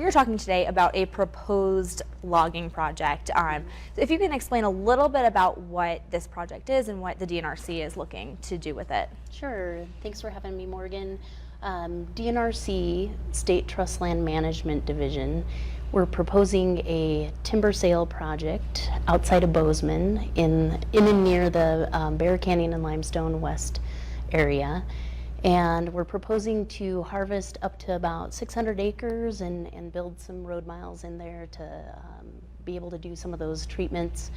we are talking today about a proposed logging project. So if you can explain a little bit about what this project is and what the DNRC is looking to do with it. Sure. Thanks for having me, Morgan. DNRC, State Trust Land Management Division, we're proposing a timber sale project outside of Bozeman in and near the Bear Canyon and Limestone West area. And we're proposing to harvest up to about 600 acres and build some road miles in there to be able to do some of those treatments.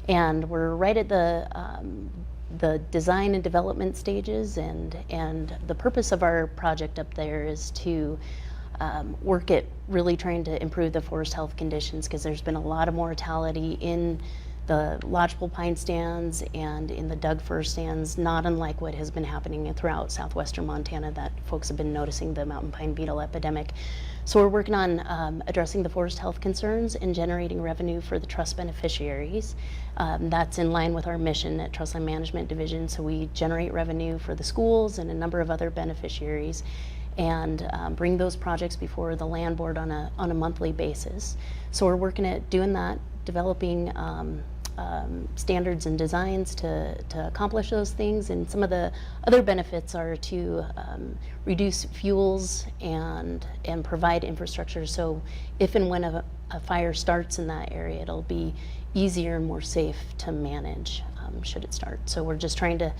And we're right at the design and development stages, and the purpose of our project up there is to work at really trying to improve the forest health conditions, because there's been a lot of mortality in the lodgepole pine stands and in the Doug fir stands, not unlike what has been happening throughout southwestern Montana, that folks have been noticing the mountain pine beetle epidemic. So we're working on addressing the forest health concerns and generating revenue for the trust beneficiaries. That's in line with our mission at Trust Land Management Division. So we generate revenue for the schools and a number of other beneficiaries, and bring those projects before the land board on a monthly basis. So we're working at doing that, developing standards and designs to accomplish those things, and some of the other benefits are to reduce fuels and provide infrastructure, so if and when a fire starts in that area, it'll be easier and more safe to manage should it start. So we're just trying to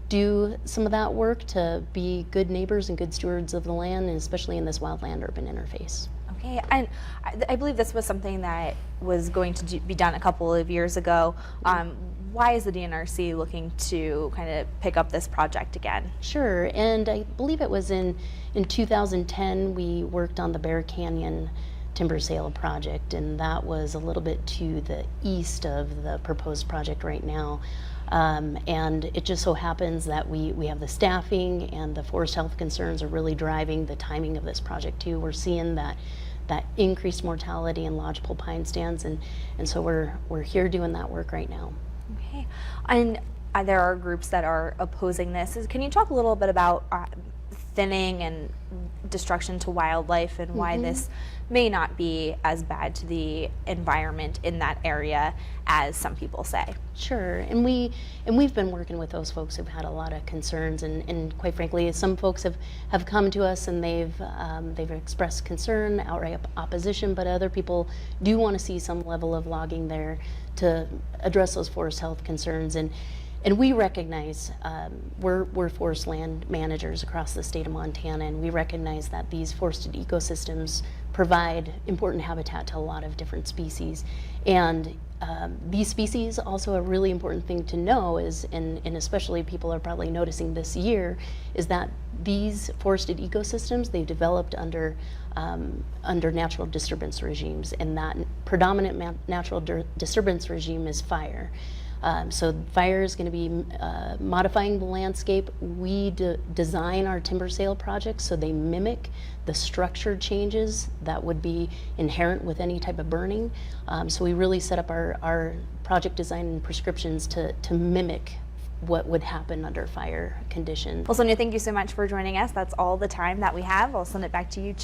do some of that work to be good neighbors and good stewards of the land, and especially in this wildland urban interface. Okay, and I believe this was something that was going to be done a couple of years ago. Why is the DNRC looking to kind of pick up this project again? Sure, and I believe it was in 2010 we worked on the Bear Canyon timber sale project, and that was a little bit to the east of the proposed project right now. And it just so happens that we have the staffing, and the forest health concerns are really driving the timing of this project too. We're seeing that increased mortality in lodgepole pine stands, and so we're here doing that work right now. Okay, and there are groups that are opposing this. Can you talk a little bit about thinning and destruction to wildlife, and why this may not be as bad to the environment in that area as some people say? Sure, and we've been working with those folks who've had a lot of concerns, and quite frankly, some folks have come to us and they've expressed concern, outright opposition, but other people do want to see some level of logging there to address those forest health concerns. And we recognize, we're forest land managers across the state of Montana, and we recognize that these forested ecosystems provide important habitat to a lot of different species. And these species, also a really important thing to know is, and especially people are probably noticing this year, is that these forested ecosystems, they've developed under natural disturbance regimes, and that predominant natural disturbance regime is fire. So fire is going to be modifying the landscape. We design our timber sale projects so they mimic the structure changes that would be inherent with any type of burning. So we really set up our project design and prescriptions to mimic what would happen under fire conditions. Well, Sonia, thank you so much for joining us. That's all the time that we have. I'll send it back to you, Chad.